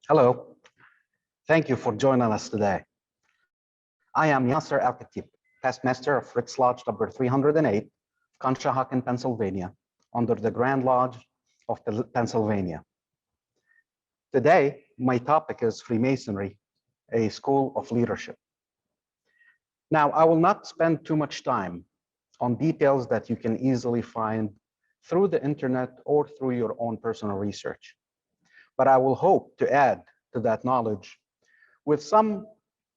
Hello, thank you for joining us today. I am Yasser Al-Khatib, past master of Fritz Lodge number 308, Conshohocken, Pennsylvania, under the Grand Lodge of Pennsylvania. Today, my topic is Freemasonry, a school of leadership. Now, I will not spend too much time on details that you can easily find through the internet or through your own personal research, but I will hope to add to that knowledge with some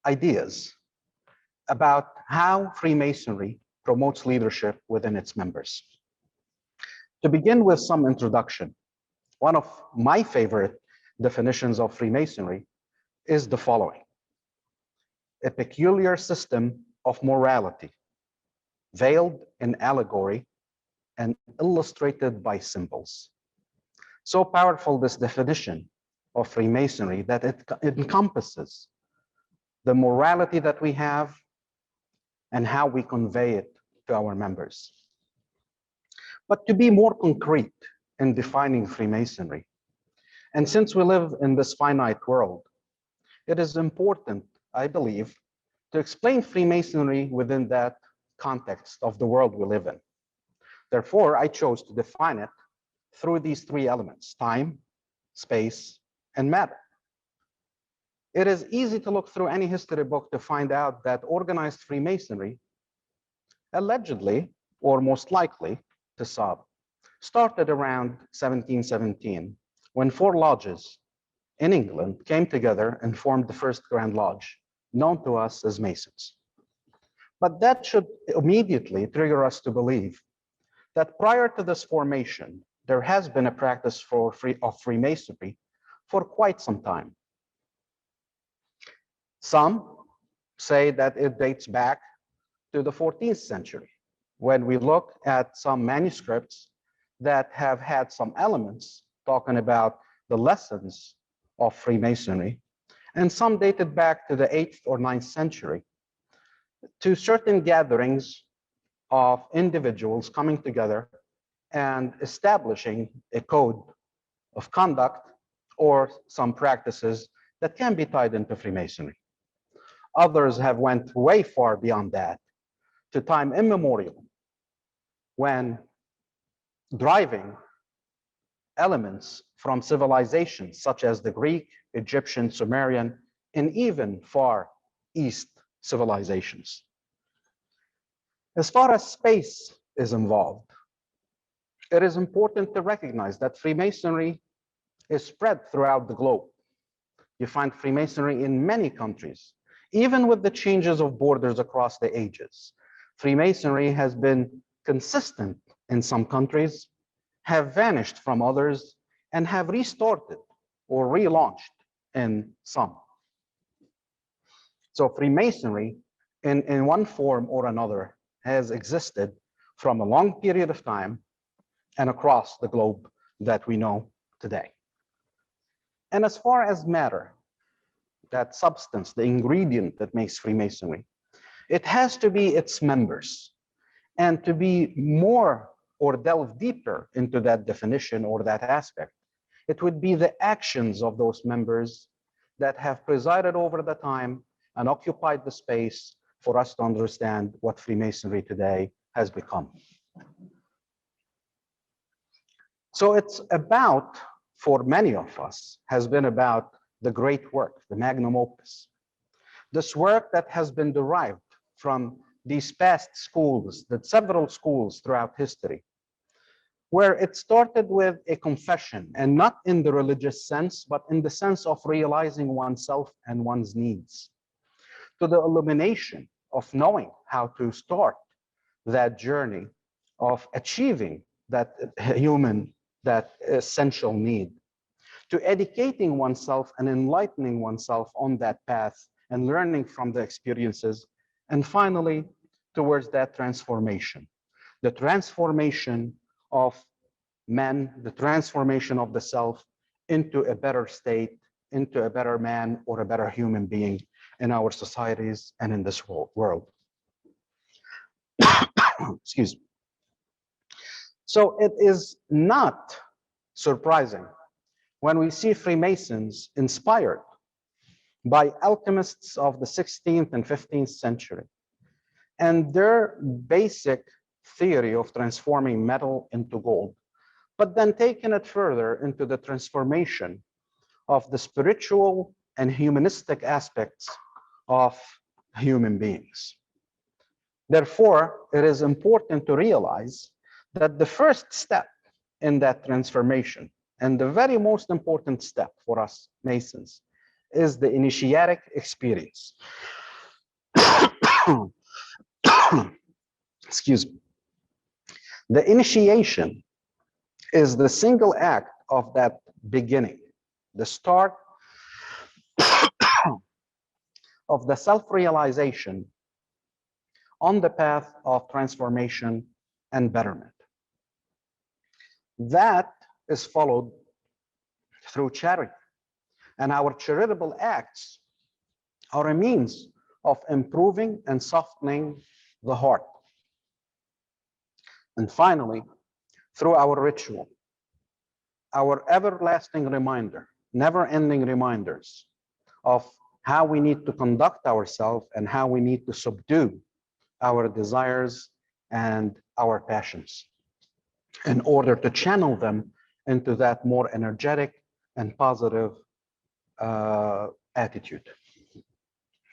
ideas about how Freemasonry promotes leadership within its members. To begin with some introduction, one of my favorite definitions of Freemasonry is the following: a peculiar system of morality, veiled in allegory and illustrated by symbols. So powerful this definition of Freemasonry that it encompasses the morality that we have and how we convey it to our members. But to be more concrete in defining Freemasonry, and since we live in this finite world, it is important, I believe, to explain Freemasonry within that context of the world we live in. Therefore, I chose to define it through these three elements: time, space, and matter. It is easy to look through any history book to find out that organized Freemasonry, allegedly, or most likely to some, started around 1717, when 4 lodges in England came together and formed the first Grand Lodge, known to us as Masons. But that should immediately trigger us to believe that prior to this formation, there has been a practice of Freemasonry for quite some time. Some say that it dates back to the 14th century, when we look at some manuscripts that have had some elements talking about the lessons of Freemasonry, and some dated back to the 8th or 9th century to certain gatherings of individuals coming together and establishing a code of conduct or some practices that can be tied into Freemasonry. Others have went way far beyond that to time immemorial, when driving elements from civilizations such as the Greek, Egyptian, Sumerian, and even Far East civilizations. As far as space is involved, it is important to recognize that Freemasonry is spread throughout the globe. You find Freemasonry in many countries, even with the changes of borders across the ages. Freemasonry has been consistent in some countries, have vanished from others, and have restarted or relaunched in some. So Freemasonry, in one form or another, has existed from a long period of time and across the globe that we know today. And as far as matter, that substance, the ingredient that makes Freemasonry, it has to be its members. And to be more or delve deeper into that definition or that aspect, it would be the actions of those members that have presided over the time and occupied the space for us to understand what Freemasonry today has become. So it's about, for many of us, has been about the great work, the Magnum Opus. This work that has been derived from these past schools, that several schools throughout history, where it started with a confession, and not in the religious sense, but in the sense of realizing oneself and one's needs, to the illumination of knowing how to start that journey of achieving that human, that essential need, to educating oneself and enlightening oneself on that path and learning from the experiences, and finally towards that transformation, the transformation of men, the transformation of the self into a better state, into a better man or a better human being in our societies and in this world. Excuse me. So it is not surprising when we see Freemasons inspired by alchemists of the 16th and 15th century and their basic theory of transforming metal into gold, but then taking it further into the transformation of the spiritual and humanistic aspects of human beings. Therefore, it is important to realize that the first step in that transformation, and the very most important step for us Masons, is the initiatic experience. Excuse me. The initiation is the single act of that beginning, the start of the self-realization on the path of transformation and betterment. That is followed through charity. And our charitable acts are a means of improving and softening the heart. And finally, through our ritual, our everlasting reminder, never-ending reminders of how we need to conduct ourselves and how we need to subdue our desires and our passions in order to channel them into that more energetic and positive attitude.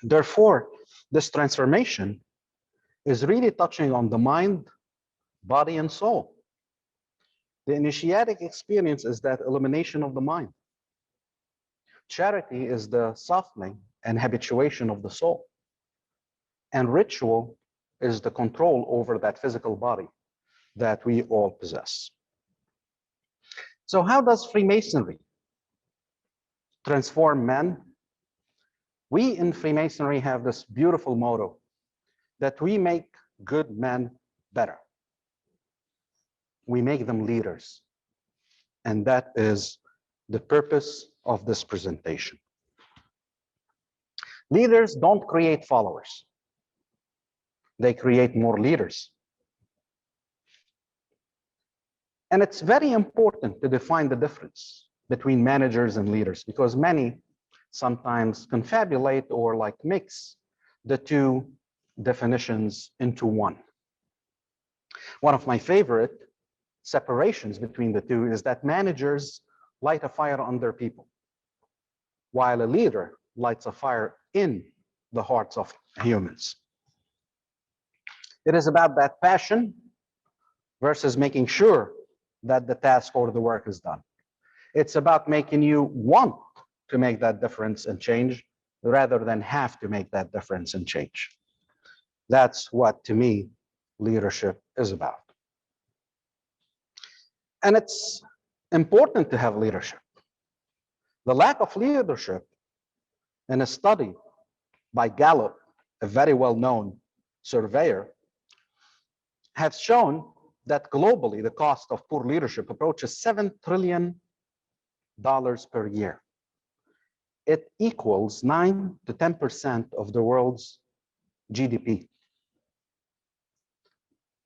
Therefore, this transformation is really touching on the mind, body, and soul. The initiatic experience is that elimination of the mind. Charity is the softening and habituation of the soul. And ritual is the control over that physical body that we all possess. So how does Freemasonry transform men? We in Freemasonry have this beautiful motto that we make good men better. We make them leaders. And that is the purpose of this presentation. Leaders don't create followers. They create more leaders. And it's very important to define the difference between managers and leaders, because many sometimes confabulate or like mix the two definitions into one. One of my favorite separations between the two is that managers light a fire on their people, while a leader lights a fire in the hearts of humans. It is about that passion versus making sure that the task or the work is done. It's about making you want to make that difference and change rather than have to make that difference and change. That's what, to me, leadership is about. And it's important to have leadership. The lack of leadership in a study by Gallup, a very well-known surveyor, has shown that globally the cost of poor leadership approaches $7 trillion per year. It equals 9 to 10% of the world's GDP.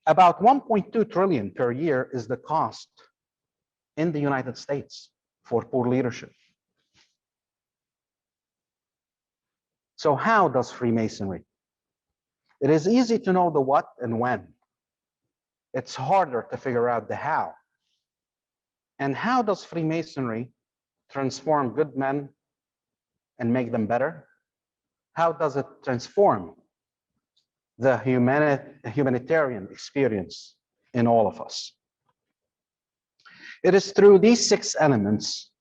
About 1.2 trillion per year is the cost in the United States for poor leadership. So how does Freemasonry? It is easy to know the what and when. It's harder to figure out the how. And how does Freemasonry transform good men and make them better? How does it transform the humanitarian experience in all of us? It is through these 6 elements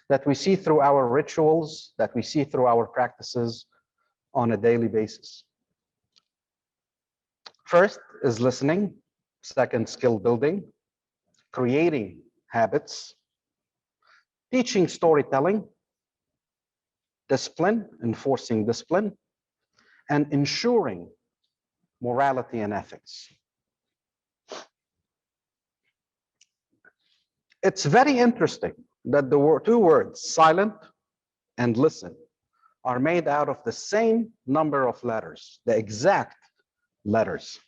that we see through our rituals, that we see through our practices on a daily basis. First is listening. Second, skill building, creating habits, teaching storytelling, discipline, enforcing discipline, and ensuring morality and ethics. It's very interesting that the 2 words, silent and listen, are made out of the same number of letters, the exact letters.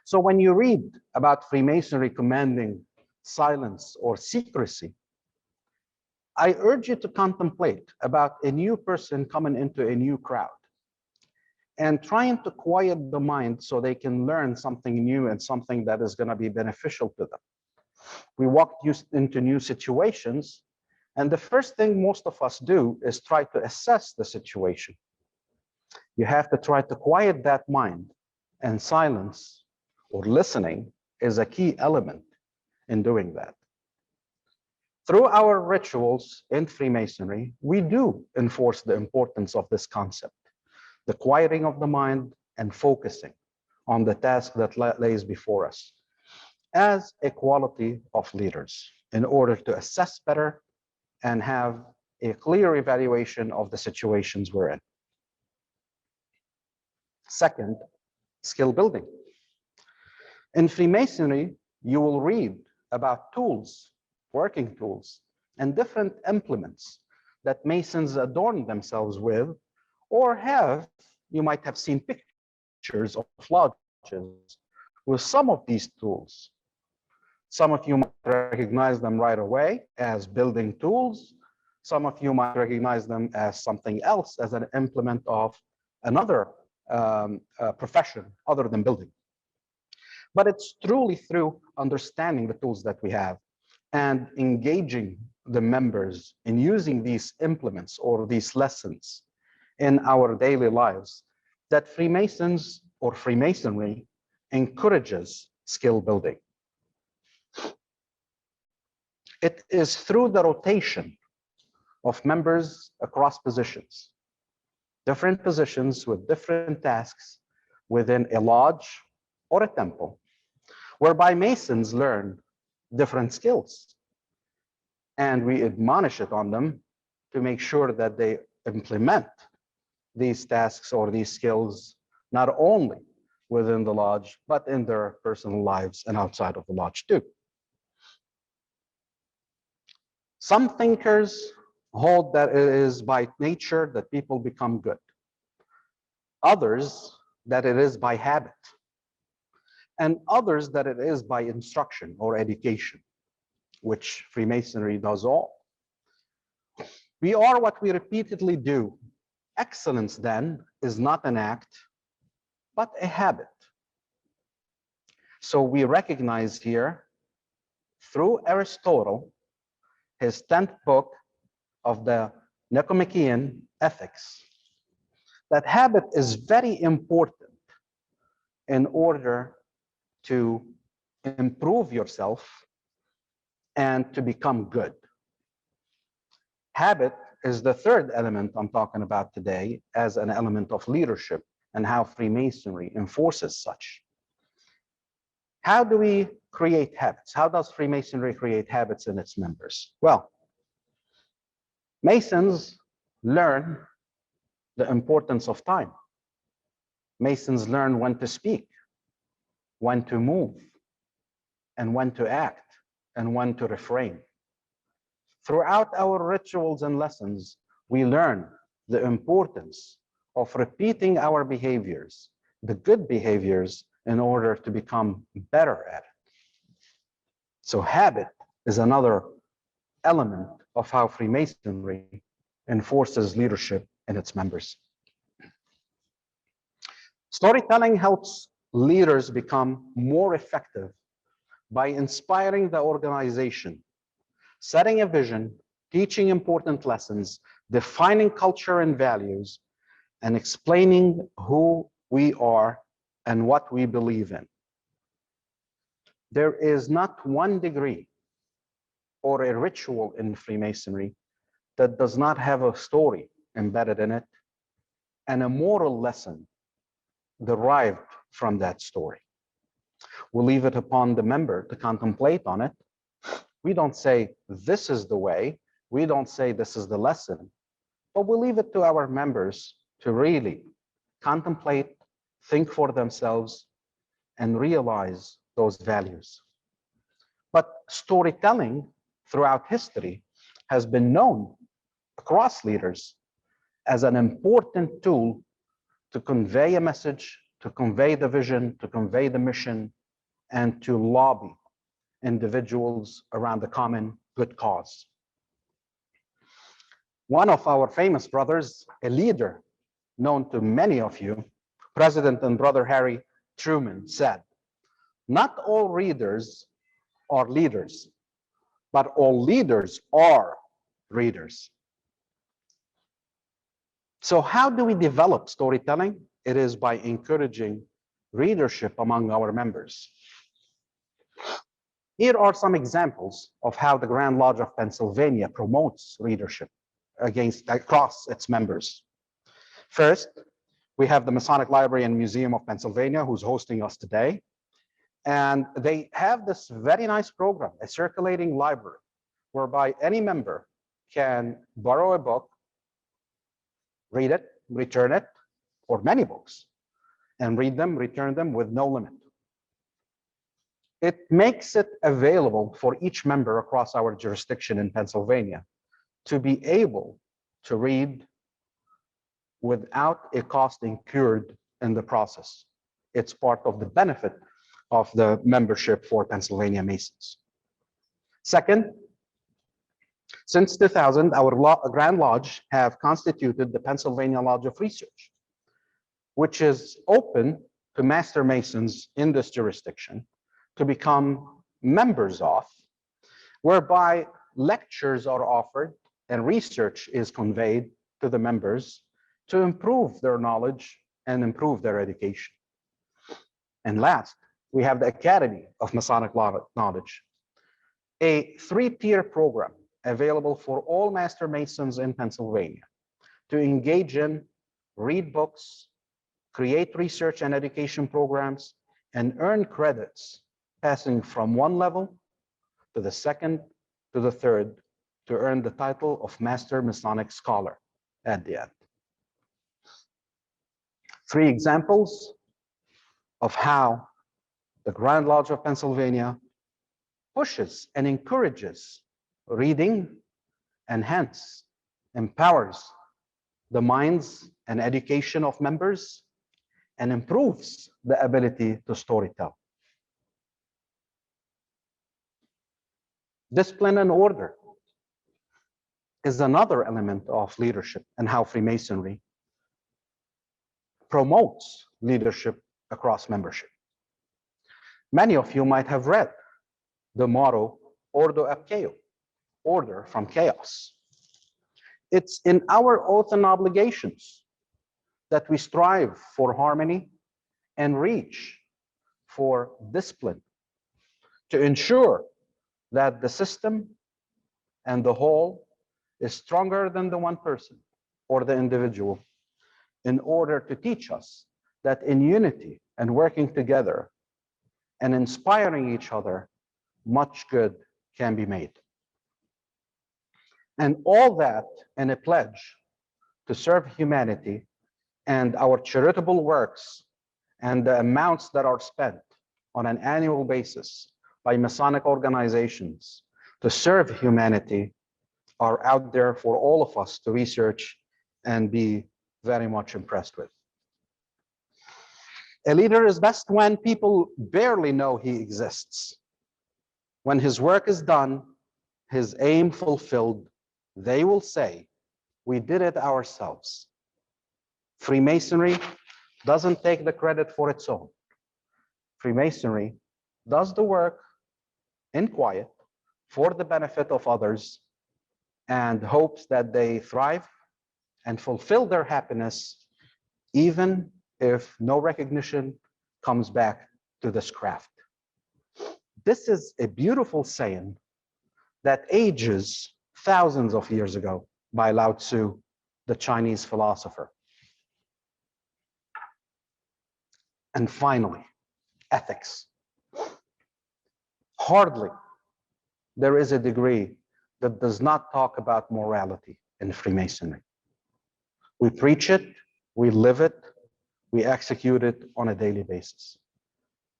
So when you read about Freemasonry commanding silence or secrecy, I urge you to contemplate about a new person coming into a new crowd and trying to quiet the mind so they can learn something new and something that is going to be beneficial to them. We walk into new situations, and the first thing most of us do is try to assess the situation. You have to try to quiet that mind, and silence or listening is a key element in doing that. Through our rituals in Freemasonry, we do enforce the importance of this concept, the quieting of the mind and focusing on the task that lays before us as a quality of leaders in order to assess better and have a clear evaluation of the situations we're in. Second, skill building. In Freemasonry, you will read about tools, working tools, and different implements that Masons adorn themselves with, or you might have seen pictures of lodges with some of these tools. Some of you might recognize them right away as building tools. Some of you might recognize them as something else, as an implement of another profession other than building. But it's truly through understanding the tools that we have and engaging the members in using these implements or these lessons in our daily lives that Freemasons or Freemasonry encourages skill building. It is through the rotation of members across positions, different positions with different tasks within a lodge or a temple, whereby Masons learn different skills. And we admonish it on them to make sure that they implement these tasks or these skills, not only within the lodge, but in their personal lives and outside of the lodge too. Some thinkers hold that it is by nature that people become good. Others that it is by habit. And others that it is by instruction or education, which Freemasonry does all. We are what we repeatedly do. Excellence, then, is not an act, but a habit. So we recognize here, through Aristotle, his 10th book of the Nicomachean Ethics, that habit is very important in order to improve yourself and to become good. Habit is the third element I'm talking about today as an element of leadership and how Freemasonry enforces such. How do we create habits? How does Freemasonry create habits in its members? Well, Masons learn the importance of time. Masons learn when to speak, when to move, and when to act, and when to refrain. Throughout our rituals and lessons, we learn the importance of repeating our behaviors, the good behaviors, in order to become better at it. So habit is another element of how Freemasonry enforces leadership in its members. Storytelling helps leaders become more effective by inspiring the organization, setting a vision, teaching important lessons, defining culture and values, and explaining who we are and what we believe in. There is not one degree or a ritual in Freemasonry that does not have a story embedded in it and a moral lesson derived from that story. We'll leave it upon the member to contemplate on it. We don't say, this is the way. We don't say, this is the lesson. But we'll leave it to our members to really contemplate, think for themselves, and realize those values. But storytelling throughout history has been known across leaders as an important tool to convey a message, to convey the vision, to convey the mission, and to lobby individuals around the common good cause. One of our famous brothers, a leader known to many of you, President and Brother Harry Truman, said, "Not all readers are leaders, but all leaders are readers." So how do we develop storytelling? It is by encouraging readership among our members. Here are some examples of how the Grand Lodge of Pennsylvania promotes readership across its members. First, we have the Masonic Library and Museum of Pennsylvania, who's hosting us today. And they have this very nice program, a circulating library, whereby any member can borrow a book, read it, return it, or many books, and read them, return them with no limit. It makes it available for each member across our jurisdiction in Pennsylvania to be able to read without a cost incurred in the process. It's part of the benefit of the membership for Pennsylvania Masons. Second, since 2000, our Grand Lodge have constituted the Pennsylvania Lodge of Research, which is open to Master Masons in this jurisdiction to become members of, whereby lectures are offered and research is conveyed to the members to improve their knowledge and improve their education. And last, we have the Academy of Masonic Knowledge, a 3-tier program available for all Master Masons in Pennsylvania to engage in, read books, create research and education programs, and earn credits, passing from one level to the second to the third to earn the title of Master Masonic Scholar at the end. 3 examples of how the Grand Lodge of Pennsylvania pushes and encourages reading and hence empowers the minds and education of members and improves the ability to storytell. Discipline and order is another element of leadership and how Freemasonry promotes leadership across membership. Many of you might have read the motto, Ordo ab Chaos, order from chaos. It's in our oath and obligations that we strive for harmony and reach for discipline to ensure that the system and the whole is stronger than the one person or the individual, in order to teach us that in unity and working together and inspiring each other, much good can be made. And all that in a pledge to serve humanity, and our charitable works and the amounts that are spent on an annual basis by Masonic organizations to serve humanity are out there for all of us to research and be very much impressed with. A leader is best when people barely know he exists. When his work is done, his aim fulfilled, they will say, "We did it ourselves." Freemasonry doesn't take the credit for its own. Freemasonry does the work in quiet for the benefit of others and hopes that they thrive and fulfill their happiness, even if no recognition comes back to this craft. This is a beautiful saying that ages thousands of years ago by Lao Tzu, the Chinese philosopher. And finally, ethics. Hardly there is a degree that does not talk about morality in Freemasonry. We preach it, we live it, we execute it on a daily basis.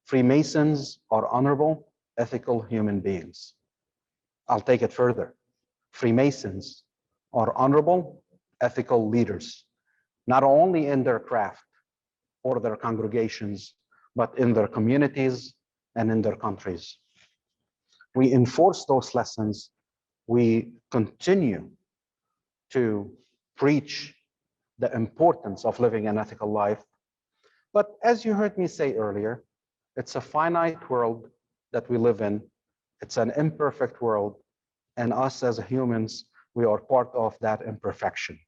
Freemasons are honorable, ethical human beings. I'll take it further. Freemasons are honorable, ethical leaders, not only in their craft or their congregations, but in their communities and in their countries. We enforce those lessons. We continue to preach the importance of living an ethical life. But as you heard me say earlier, it's a finite world that we live in. It's an imperfect world. And us as humans, we are part of that imperfection.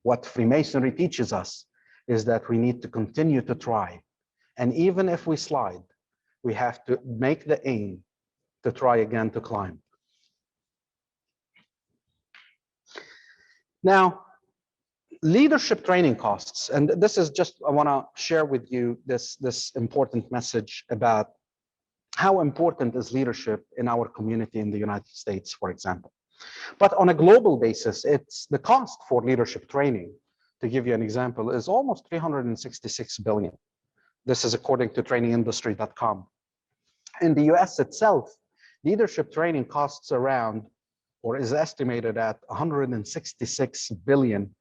What Freemasonry teaches us is that we need to continue to try. And even if we slide, we have to make the aim to try again to climb. Now, leadership training costs, and this is just, I want to share with you this important message about how important is leadership in our community in the United States, for example. But on a global basis, it's the cost for leadership training, to give you an example, is almost 366 billion. This is according to trainingindustry.com. In the US itself, leadership training costs around, or is estimated at 166 billion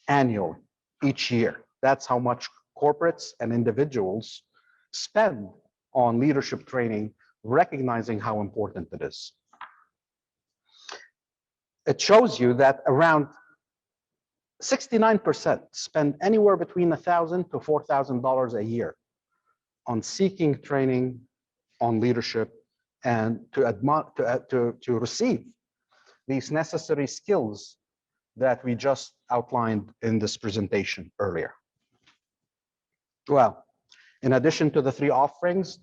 annually each year. That's how much corporates and individuals spend on leadership training, recognizing how important it is. It shows you that around 69% spend anywhere between $1,000 to $4,000 a year on seeking training on leadership and to receive these necessary skills that we just outlined in this presentation earlier. Well, in addition to the 3 offerings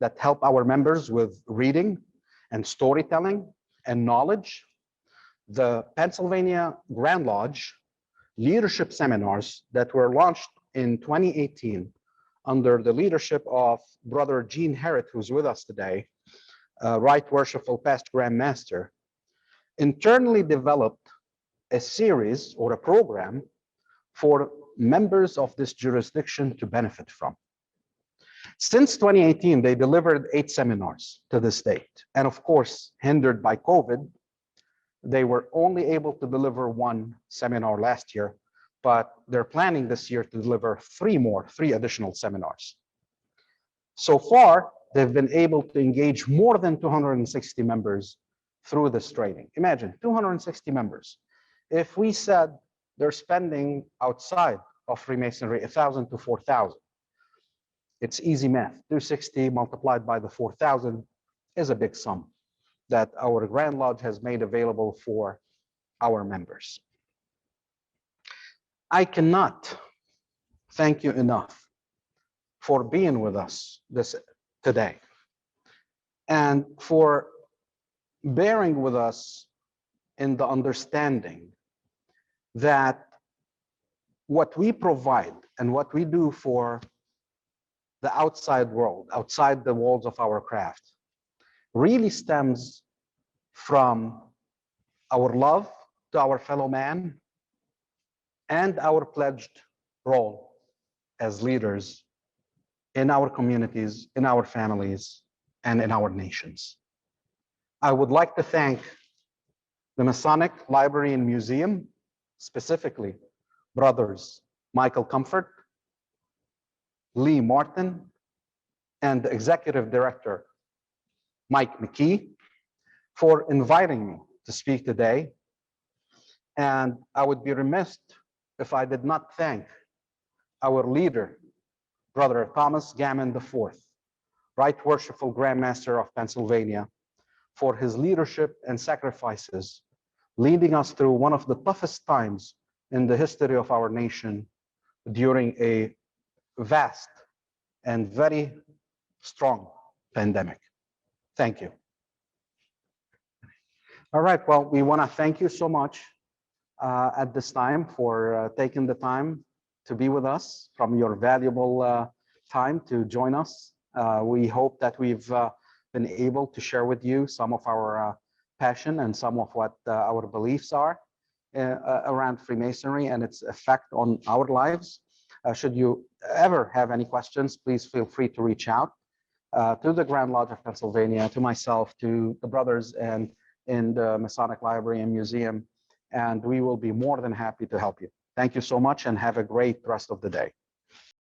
that help our members with reading and storytelling and knowledge, the Pennsylvania Grand Lodge leadership seminars that were launched in 2018 under the leadership of Brother Gene Herrett, who's with us today, Right Worshipful Past Grand Master, internally developed a series or a program for members of this jurisdiction to benefit from. Since 2018, they delivered 8 seminars to this date. And of course, hindered by COVID, they were only able to deliver 1 seminar last year, but they're planning this year to deliver 3 additional seminars. So far, they've been able to engage more than 260 members through this training. Imagine 260 members. If we said they're spending outside of Freemasonry 1,000 to 4,000, it's easy math. 260 multiplied by the 4,000 is a big sum that our Grand Lodge has made available for our members. I cannot thank you enough for being with us today and for bearing with us in the understanding that what we provide and what we do for the outside world, outside the walls of our craft, really stems from our love to our fellow man and our pledged role as leaders in our communities, in our families, and in our nations. I would like to thank the Masonic Library and Museum, specifically brothers Michael Comfort, Lee Martin, and the Executive Director, Mike McKee, for inviting me to speak today. And I would be remiss if I did not thank our leader, Brother Thomas Gammon IV, Right Worshipful Grand Master of Pennsylvania, for his leadership and sacrifices, leading us through one of the toughest times in the history of our nation during a vast and very strong pandemic. Thank you. All right, well, we want to thank you so much at this time for taking the time to be with us, from your valuable time to join us. We hope that we've been able to share with you some of our passion and some of what our beliefs are around Freemasonry and its effect on our lives. Should you ever have any questions, please feel free to reach out to the Grand Lodge of Pennsylvania, to myself, to the brothers and in the Masonic Library and Museum, and we will be more than happy to help you. Thank you so much and have a great rest of the day.